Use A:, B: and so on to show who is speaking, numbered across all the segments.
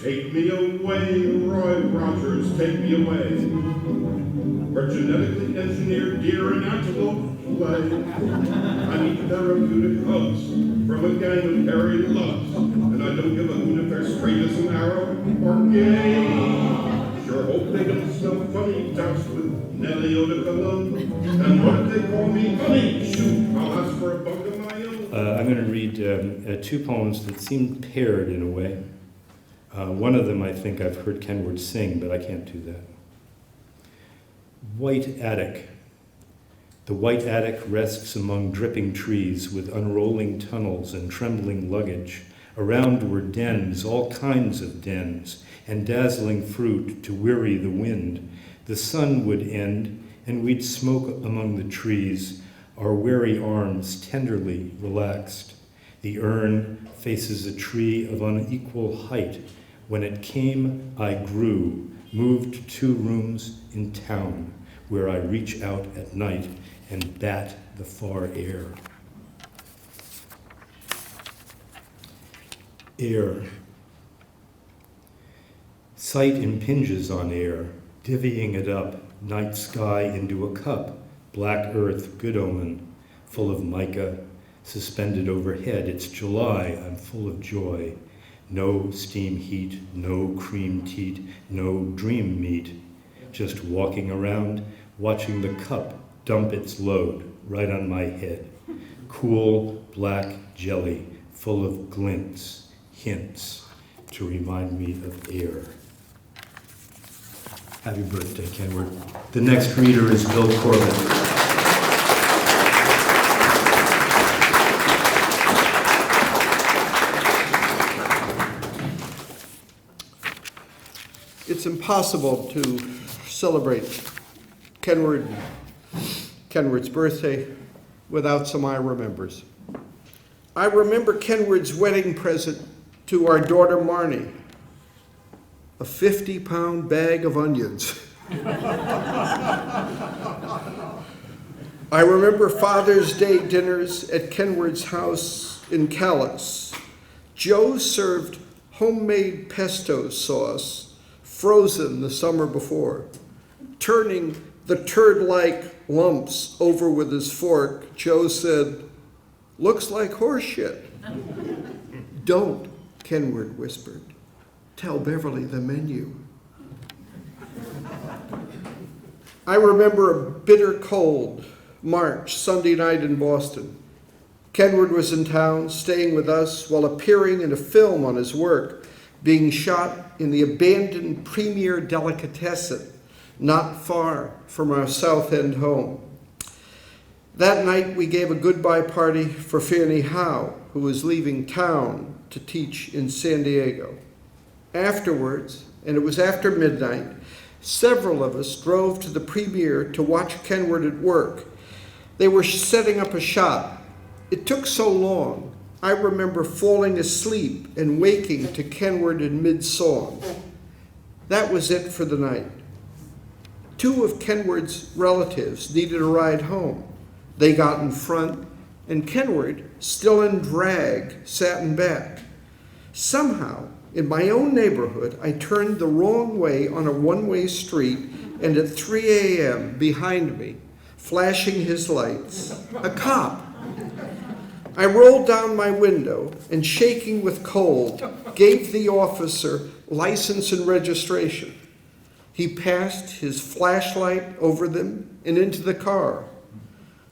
A: Take me away, Roy Rogers, take me away. Where genetically engineered deer and antelope play. I eat therapeutic cubs from a gang of hairy loves, and I don't give a hoot if they're straight as an arrow or gay. Sure hope they don't smell funny, doused with Nelly Eau de Cologne. And what if they call me honey? Shoot, I'll ask for a bunk of my own.
B: I'm going to read two poems that seem paired in a way. One of them I think I've heard Kenward sing, but I can't do that. White Attic. The white attic rests among dripping trees with unrolling tunnels and trembling luggage. Around were dens, all kinds of dens, and dazzling fruit to weary the wind. The sun would end, and we'd smoke among the trees, our weary arms tenderly relaxed. The urn faces a tree of unequal height. When it came, I grew, moved 2 rooms in town, where I reach out at night and bat the far air. Air. Sight impinges on air, divvying it up, night sky into a cup, black earth, good omen, full of mica, suspended overhead. It's July, I'm full of joy. No steam heat, no cream teat, no dream meat. Just walking around, watching the cup dump its load right on my head. Cool black jelly, full of glints, hints, to remind me of air. Happy birthday, Kenward. The next reader is Bill Corbett.
C: It's impossible to celebrate Kenward's birthday without some I remembers. I remember Kenward's wedding present to our daughter Marnie, a 50-pound bag of onions. I remember Father's Day dinners at Kenward's house in Calais. Joe served homemade pesto sauce, frozen the summer before. Turning the turd-like lumps over with his fork, Joe said, "Looks like horse shit." "Don't," Kenward whispered. "Tell Beverly the menu." I remember a bitter cold March Sunday night in Boston. Kenward was in town, staying with us while appearing in a film on his work, being shot in the abandoned Premier Delicatessen, not far from our South End home. That night, we gave a goodbye party for Fanny Howe, who was leaving town to teach in San Diego. Afterwards, and it was after midnight, several of us drove to the Premier to watch Kenward at work. They were setting up a shot. It took so long, I remember falling asleep and waking to Kenward in mid-song. That was it for the night. 2 of Kenward's relatives needed a ride home. They got in front, and Kenward, still in drag, sat in back. Somehow, in my own neighborhood, I turned the wrong way on a one-way street, and at 3 a.m., behind me, flashing his lights, a cop. I rolled down my window and, shaking with cold, gave the officer license and registration. He passed his flashlight over them and into the car.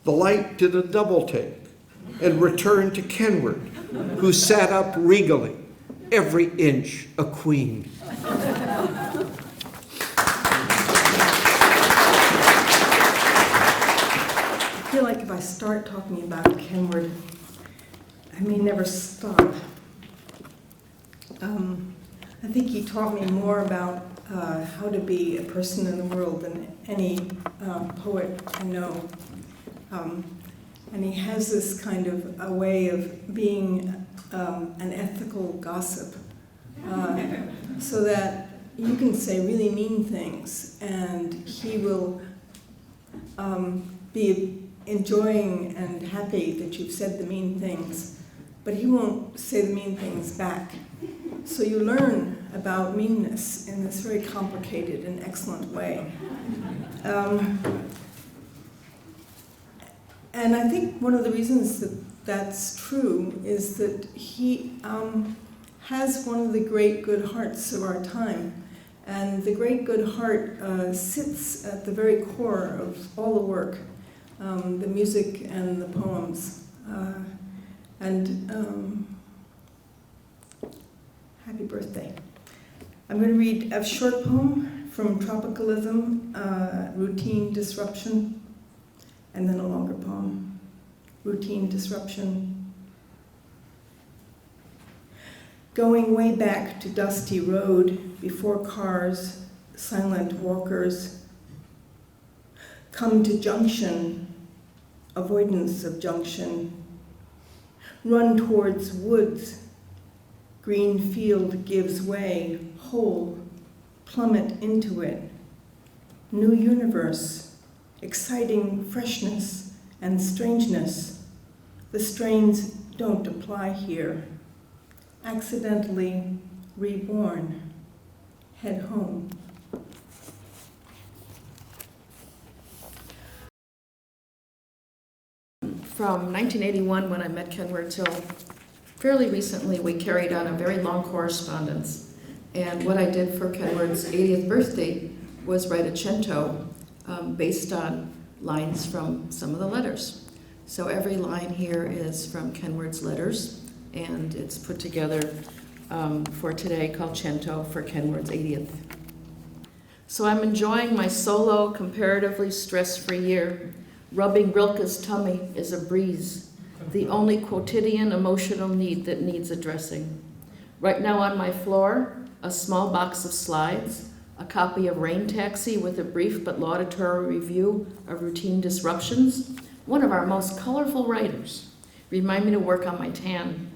C: The light did a double take and returned to Kenward, who sat up regally, every inch a queen.
D: I feel like if I start talking about Kenward, I may never stop. I think he taught me more about how to be a person in the world than any poet I know. And he has this kind of a way of being an ethical gossip, so that you can say really mean things and he will be enjoying and happy that you've said the mean things, but he won't say the mean things back. So you learn about meanness in this very complicated and excellent way. And I think one of the reasons that that's true is that he has one of the great good hearts of our time. And the great good heart sits at the very core of all the work, the music and the poems. Happy birthday. I'm going to read a short poem from Tropicalism, Routine Disruption, and then a longer poem, Routine Disruption. Going way back to dusty road, before cars, silent walkers. Come to junction, avoidance of junction. Run towards woods, green field gives way, whole, plummet into it. New universe, exciting freshness and strangeness. The strains don't apply here. Accidentally reborn, head home.
E: From 1981, when I met Kenward, till fairly recently, we carried on a very long correspondence. And what I did for Kenward's 80th birthday was write a cento based on lines from some of the letters. So every line here is from Kenward's letters, and it's put together for today called Cento for Kenward's 80th. So I'm enjoying my solo, comparatively stress-free year. Rubbing Rilke's tummy is a breeze, the only quotidian emotional need that needs addressing. Right now on my floor, a small box of slides, a copy of Rain Taxi with a brief but laudatory review of Routine Disruptions. One of our most colorful writers. Remind me to work on my tan.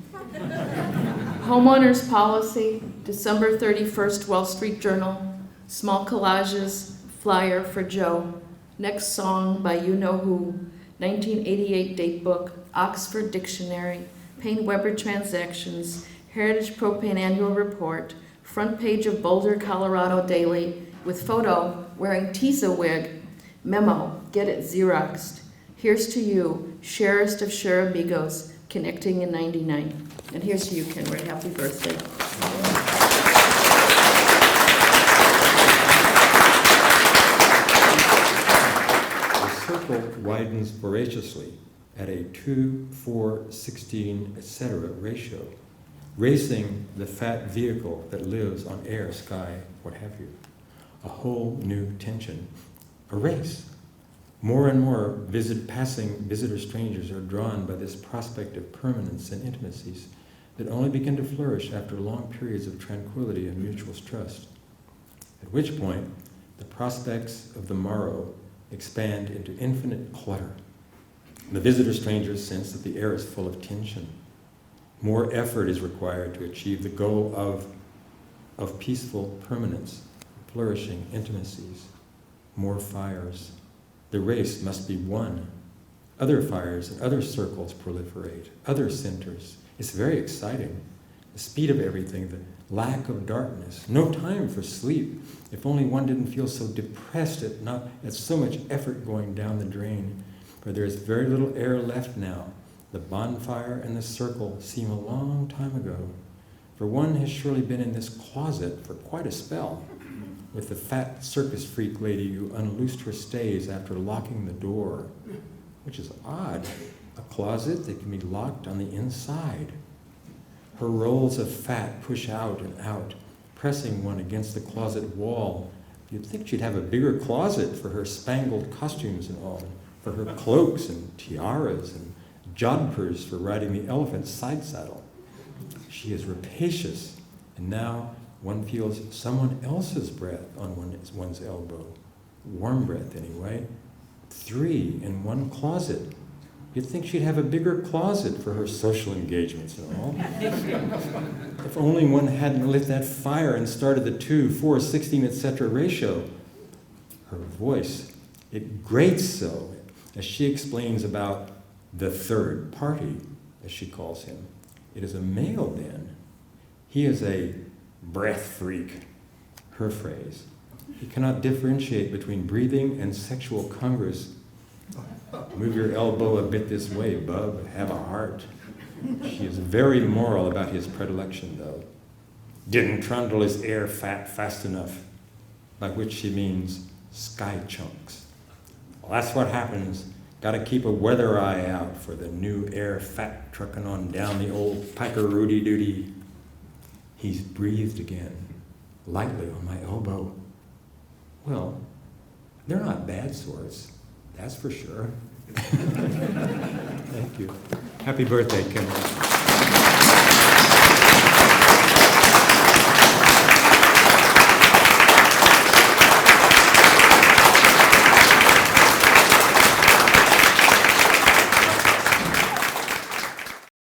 E: Homeowners Policy, December 31st, Wall Street Journal. Small collages, flyer for Joe. Next song by you-know-who, 1988 date book, Oxford Dictionary, Payne-Weber Transactions, Heritage Propane Annual Report, front page of Boulder, Colorado Daily, with photo wearing Tisa wig, memo, get it Xeroxed. Here's to you, Cherest of Cher Amigos, connecting in 99. And here's to you, Kenward, happy birthday.
F: The circle widens voraciously at a 2, 4, 16, etc. ratio, racing the fat vehicle that lives on air, sky, what have you. A whole new tension, a race. More and more passing visitor strangers are drawn by this prospect of permanence and intimacies that only begin to flourish after long periods of tranquility and mutual trust. At which point, the prospects of the morrow expand into infinite clutter. The visitor strangers sense that the air is full of tension. More effort is required to achieve the goal of peaceful permanence, flourishing intimacies, more fires. The race must be won. Other fires and other circles proliferate, other centers. It's very exciting. The speed of everything, the lack of darkness, no time for sleep. If only one didn't feel so depressed at so much effort going down the drain. For there is very little air left now. The bonfire and the circle seem a long time ago. For one has surely been in this closet for quite a spell, with the fat circus freak lady who unloosed her stays after locking the door, which is odd. A closet that can be locked on the inside. Her rolls of fat push out and out, pressing one against the closet wall. You'd think she'd have a bigger closet for her spangled costumes and all, for her cloaks and tiaras and jodhpurs for riding the elephant's side saddle. She is rapacious, and now one feels someone else's breath on one's elbow. Warm breath, anyway. 3 in one closet. You'd think she'd have a bigger closet for her social engagements and all. If only one hadn't lit that fire and started the 2, 4, 16, etc. ratio. Her voice, it grates so, as she explains about the third party, as she calls him. It is a male then. He is a breath freak, her phrase. He cannot differentiate between breathing and sexual congress. Move your elbow a bit this way, bub, have a heart. She is very moral about his predilection, though. Didn't trundle his air fat fast enough, by which she means sky chunks. Well, that's what happens. Gotta keep a weather eye out for the new air fat trucking on down the old Piker Rudy Duty. He's breathed again, lightly on my elbow. Well, they're not bad sorts, that's for sure. Thank you. Happy birthday, Kenward.